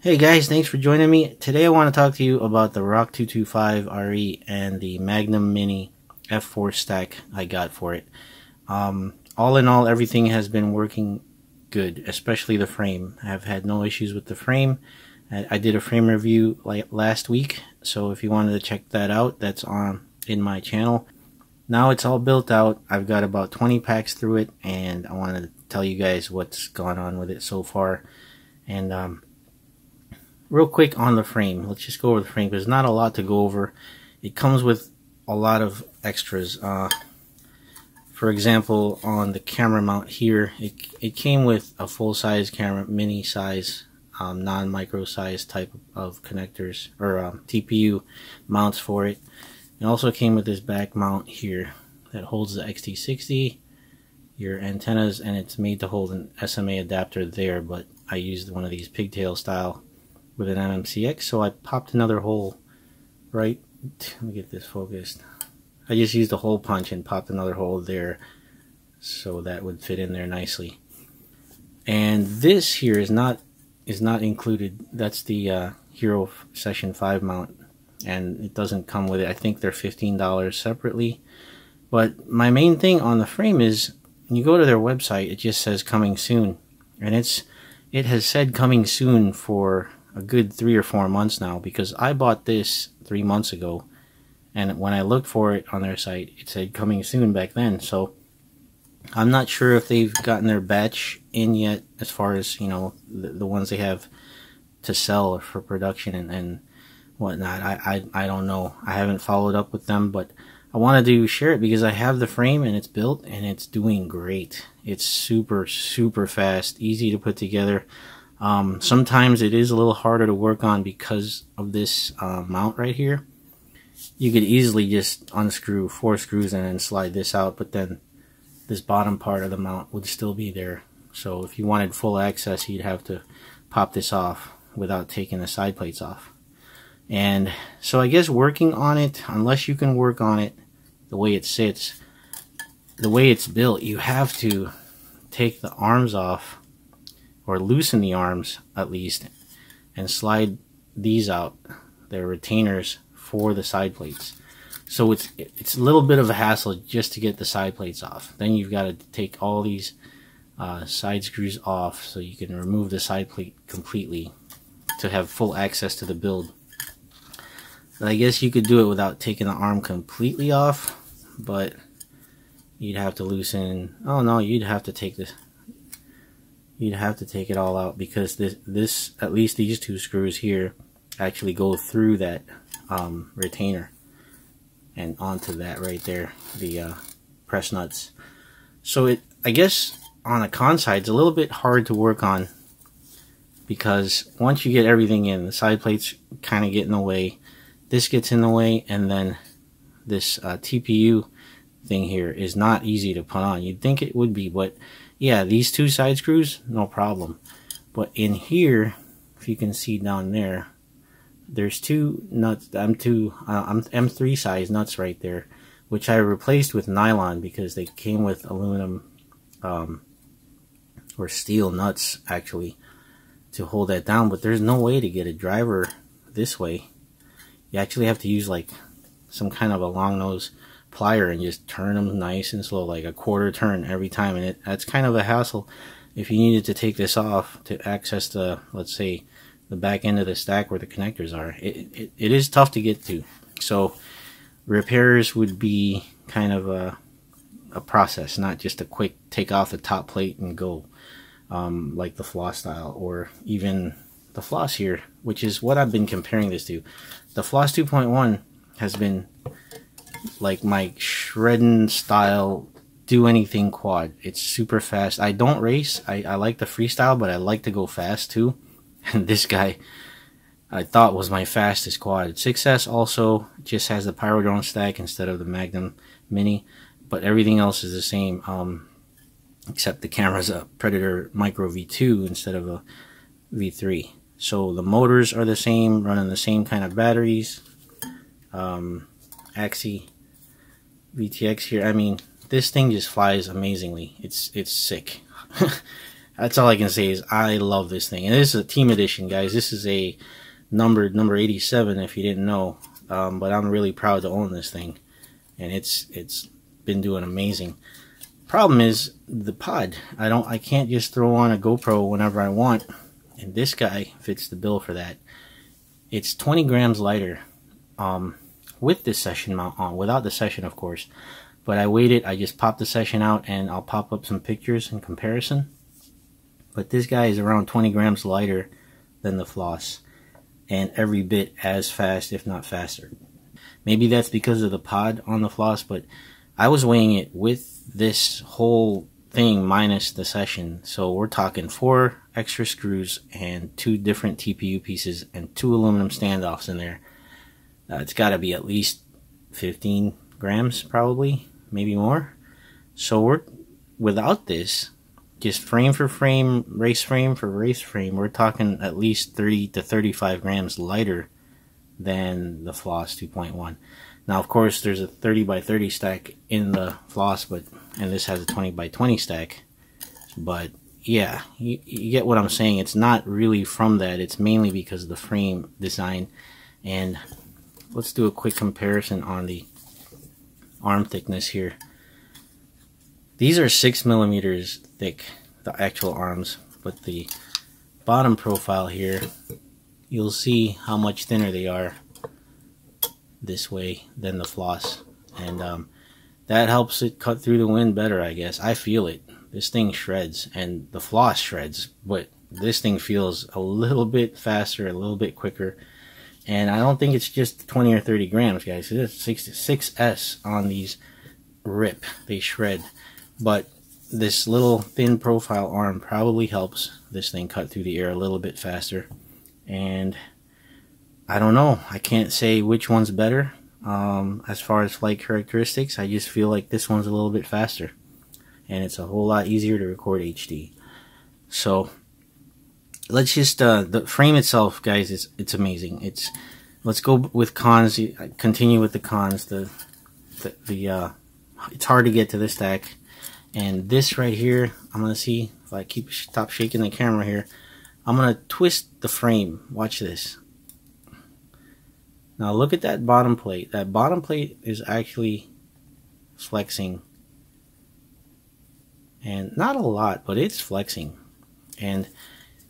Hey guys, thanks for joining me. Today I want to talk to you about the Rock 225 RE and the Magnum Mini F4 stack I got for it. All in all, everything has been working good, especially the frame. I've had no issues with the frame. I did a frame review last week, so if you wanted to check that out, that's on in my channel. Now it's all built out. I've got about 20 packs through it, and I want to tell you guys what's gone on with it so far. And real quick on the frame, let's just go over the frame because there's not a lot to go over. It comes with a lot of extras. For example, on the camera mount here, it came with a full-size camera, mini size, non-micro size type of connectors or TPU mounts for it. It also came with this back mount here that holds the XT60, your antennas, and it's made to hold an SMA adapter there, but I used one of these pigtail style with an MMCX, so I popped another hole right. Let me get this focused. I just used a hole punch and popped another hole there so that would fit in there nicely. And this here is not included. That's the Hero Session 5 mount, and it doesn't come with it. I think they're $15 separately. But my main thing on the frame is when you go to their website, it just says coming soon, and it has said coming soon for a good 3 or 4 months now, because I bought this 3 months ago, and when I looked for it on their site, it said coming soon back then. So I'm not sure if they've gotten their batch in yet, as far as, you know, the ones they have to sell for production and whatnot. I don't know. I haven't followed up with them, but I wanted to share it because I have the frame and it's built and it's doing great. It's super fast, easy to put together. Sometimes it is a little harder to work on because of this mount right here. You could easily just unscrew 4 screws and then slide this out, but then this bottom part of the mount would still be there. So if you wanted full access, you'd have to pop this off without taking the side plates off. And so I guess working on it, unless you can work on it the way it sits, the way it's built, you have to take the arms off, or loosen the arms at least, and slide these out. They're retainers for the side plates. So it's a little bit of a hassle just to get the side plates off. Then you've got to take all these side screws off so you can remove the side plate completely to have full access to the build. But I guess you could do it without taking the arm completely off, but you'd have to loosen. Oh no, you'd have to take this. You'd have to take it all out, because this at least these 2 screws here actually go through that retainer and onto that right there, the press nuts. So I guess on the con side, it's a little bit hard to work on, because once you get everything in, the side plates kind of get in the way, this gets in the way, and then this TPU thing here is not easy to put on. You'd think it would be, but yeah, these 2 side screws, no problem. But in here, if you can see down there, there's 2 nuts, M3 size nuts right there, which I replaced with nylon because they came with aluminum or steel nuts actually to hold that down. But there's no way to get a driver this way. You actually have to use like some kind of a long nose plier and just turn them nice and slow, like a quarter turn every time, and that's kind of a hassle if you needed to take this off to access the, let's say, the back end of the stack where the connectors are. It is tough to get to, so repairs would be kind of a process, not just a quick take off the top plate and go, like the floss style, or even the floss here, which is what I've been comparing this to. The floss 2.1 has been like my shredding style, do anything quad. It's super fast. I don't race. I like the freestyle, but I like to go fast too. And this guy I thought was my fastest quad. 6S also just has the Pyrodrone stack instead of the Magnum Mini, but everything else is the same, except the camera's a Predator Micro V2 instead of a V3. So the motors are the same, running the same kind of batteries. Axi VTX here. I mean, this thing just flies amazingly. It's sick. That's all I can say is I love this thing. And this is a team edition, guys. This is a number 87 if you didn't know. But I'm really proud to own this thing. And it's been doing amazing. Problem is the pod. I can't just throw on a GoPro whenever I want. And this guy fits the bill for that. It's 20 grams lighter with this session mount on. Without the session, of course. But I waited. I just popped the session out and I'll pop up some pictures in comparison. But this guy is around 20 grams lighter than the floss. And every bit as fast, if not faster. Maybe that's because of the pod on the floss, but I was weighing it with this whole thing minus the session. So we're talking 4 extra screws and 2 different TPU pieces and 2 aluminum standoffs in there. It's got to be at least 15 grams probably, maybe more. So we're, without this, just frame for frame, race frame for race frame, we're talking at least 30 to 35 grams lighter than the floss 2.1. Now, of course, there's a 30 by 30 stack in the floss, and this has a 20 by 20 stack. But yeah, you get what I'm saying. It's not really from that. It's mainly because of the frame design. And let's do a quick comparison on the arm thickness here. These are 6 millimeters thick, the actual arms, but the bottom profile here, you'll see how much thinner they are this way than the floss. And that helps it cut through the wind better, I guess. I feel it. This thing shreds, and the floss shreds, but this thing feels a little bit faster, a little bit quicker. And I don't think it's just 20 or 30 grams, guys. It's 6S on these rip. They shred. But this little thin profile arm probably helps this thing cut through the air a little bit faster. And I don't know. I can't say which one's better as far as flight characteristics. I just feel like this one's a little bit faster. And it's a whole lot easier to record HD. So let's just, the frame itself, guys, it's amazing. Let's go with cons. Continue with the cons. It's hard to get to this stack. And this right here, I'm going to see if I stop shaking the camera here. I'm going to twist the frame. Watch this. Now look at that bottom plate. That bottom plate is actually flexing. And not a lot, but it's flexing. And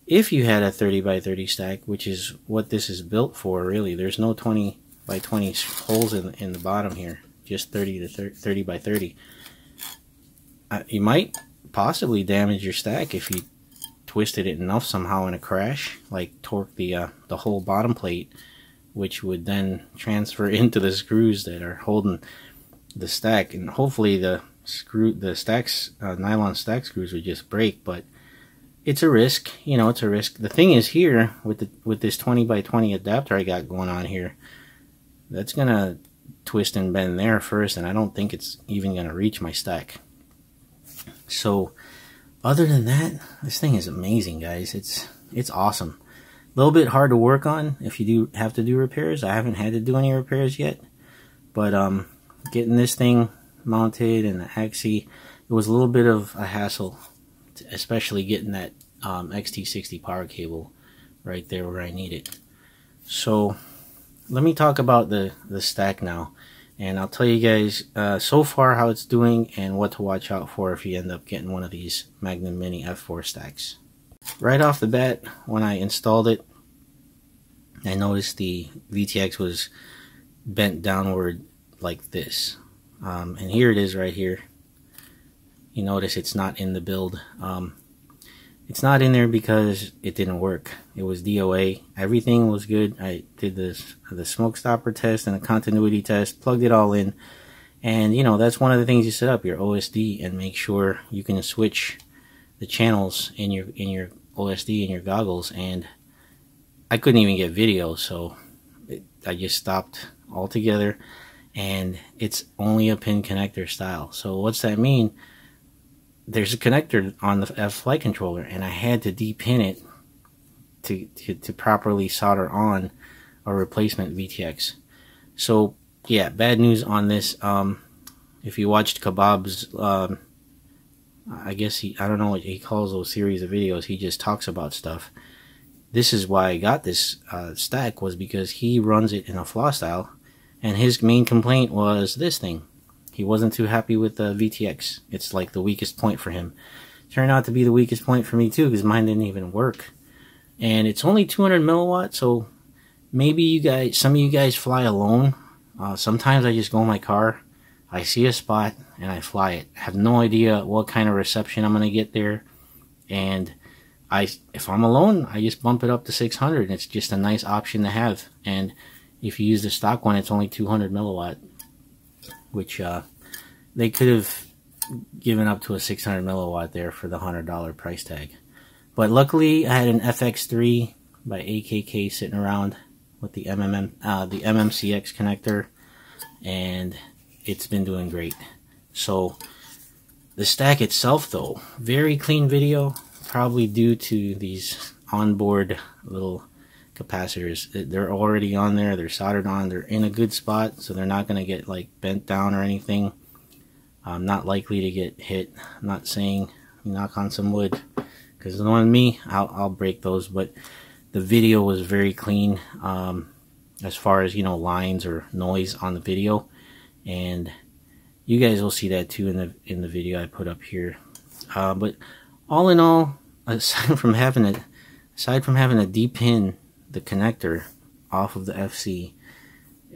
if you had a 30 by 30 stack, which is what this is built for, really, there's no 20 by 20 holes in the bottom here. Just 30 by 30. You might possibly damage your stack if you twisted it enough somehow in a crash, like torque the whole bottom plate, which would then transfer into the screws that are holding the stack, and hopefully the stacks, nylon stack screws would just break. But it's a risk, you know. It's a risk. The thing is here with this 20 by 20 adapter I got going on here, that's gonna twist and bend there first, and I don't think it's even gonna reach my stack. So other than that, this thing is amazing, guys. It's awesome. A little bit hard to work on if you do have to do repairs. I haven't had to do any repairs yet, but getting this thing mounted and the axis, it was a little bit of a hassle, especially getting that XT60 power cable right there where I need it. So let me talk about the stack now, and I'll tell you guys so far how it's doing and what to watch out for if you end up getting one of these Magnum Mini F4 stacks. Right off the bat, when I installed it, I noticed the VTX was bent downward like this. And here it is right here. You notice it's not in the build. It's not in there because it didn't work. It was DOA. Everything was good. I did the smoke stopper test and a continuity test, plugged it all in. And you know, that's one of the things you set up your OSD and make sure you can switch the channels in your OSD in your goggles. And I couldn't even get video, so I just stopped altogether. And it's only a pin connector style. So what's that mean? There's a connector on the F flight controller, and I had to depin it to properly solder on a replacement VTX. So yeah, bad news on this. If you watched Kebab's I guess I don't know what he calls those series of videos. He just talks about stuff. This is why I got this stack, was because he runs it in a flaw style, and his main complaint was this thing. He wasn't too happy with the VTX. It's like the weakest point for him. Turned out to be the weakest point for me too, because mine didn't even work. And it's only 200 milliwatts, so maybe you guys, some of you guys fly alone. Sometimes I just go in my car, I see a spot, and I fly it. I have no idea what kind of reception I'm going to get there. And if I'm alone, I just bump it up to 600. It's just a nice option to have. And if you use the stock one, it's only 200 milliwatt, which they could have given up to a 600 milliwatt there for the $100 price tag. But luckily, I had an FX3 by AKK sitting around with the MMCX connector, and it's been doing great. So the stack itself, though, very clean video, probably due to these onboard little capacitors. They're already on there, they're soldered on, they're in a good spot, so they're not going to get like bent down or anything. Not likely to get hit. I'm not saying knock on some wood, because knowing me, I'll break those. But the video was very clean, as far as, you know, lines or noise on the video, and you guys will see that too in the video I put up here. But all in all, aside from having to de-pin the connector off of the FC,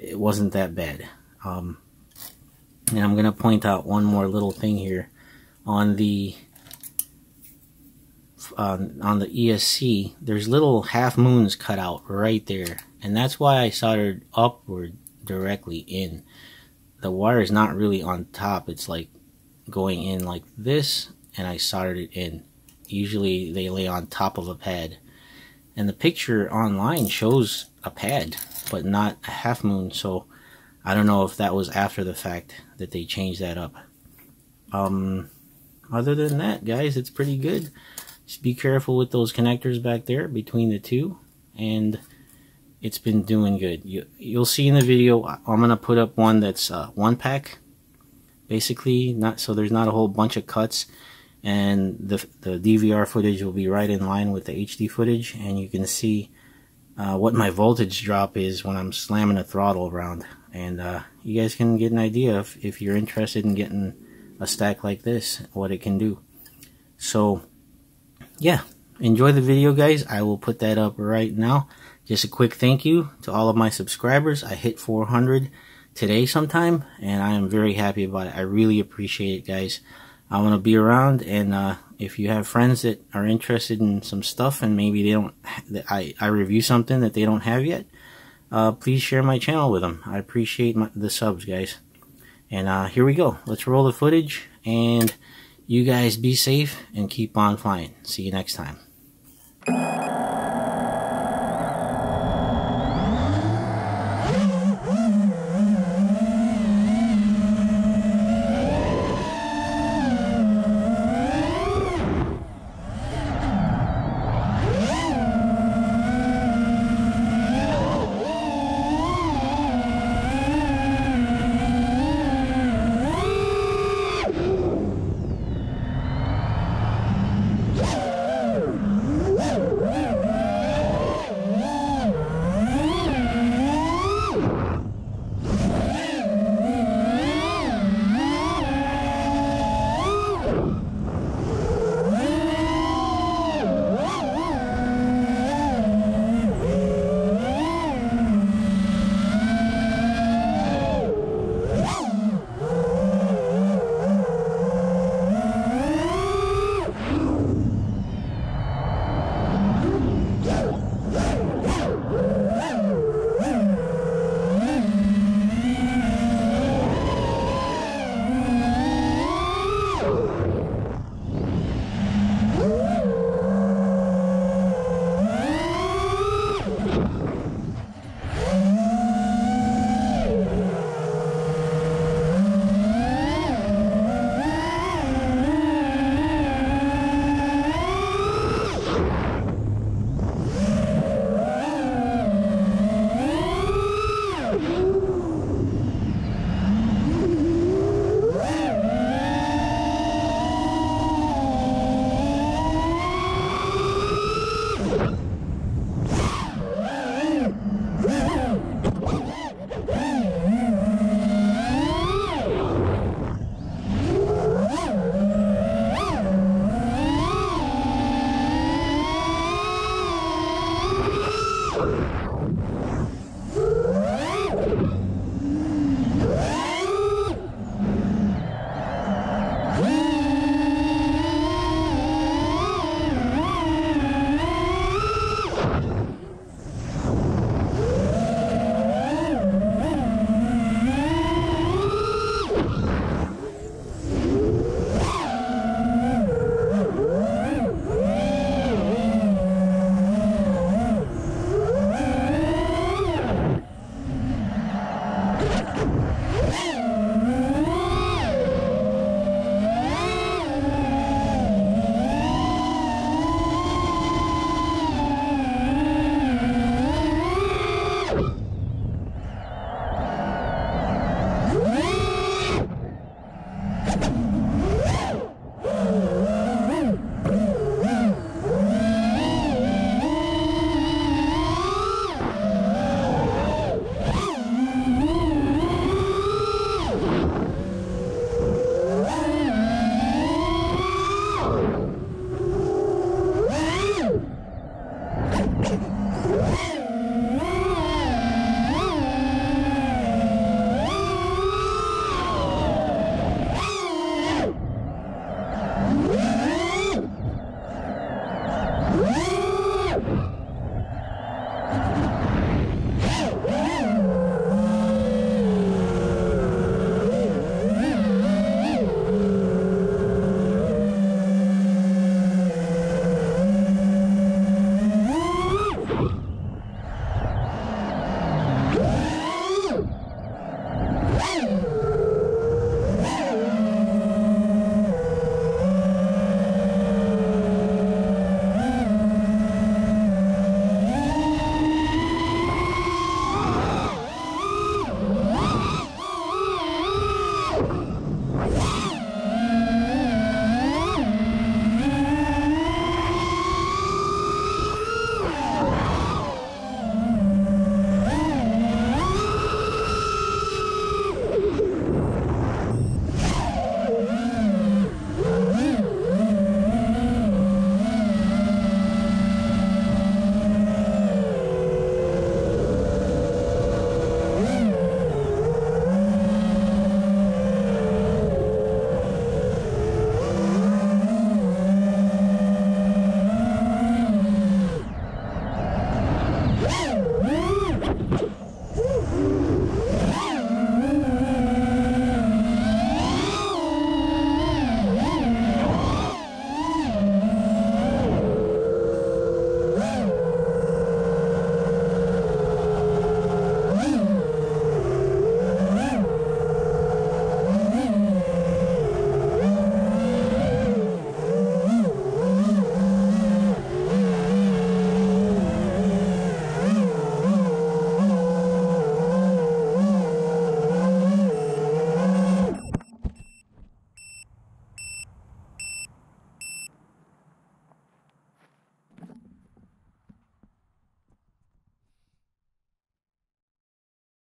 it wasn't that bad. And I'm gonna point out one more little thing here on the ESC. There's little half moons cut out right there, and that's why I soldered upward directly in. The wire is not really on top, it's like going in like this, and I soldered it in. Usually they lay on top of a pad, and the picture online shows a pad but not a half moon, so I don't know if that was after the fact that they changed that up. Other than that, guys, it's pretty good. Just be careful with those connectors back there between the two, and it's been doing good. You'll see in the video, I'm gonna put up one that's one pack, basically, not so there's not a whole bunch of cuts, and the DVR footage will be right in line with the HD footage, and you can see what my voltage drop is when I'm slamming the throttle around. And you guys can get an idea if you're interested in getting a stack like this, what it can do. So yeah, enjoy the video, guys. I will put that up right now. Just a quick thank you to all of my subscribers. I hit 400 today sometime, and I am very happy about it. I really appreciate it, guys. I want to be around, and if you have friends that are interested in some stuff and maybe they don't, I review something that they don't have yet, please share my channel with them. I appreciate the subs, guys. And here we go. Let's roll the footage, and you guys be safe and keep on flying. See you next time.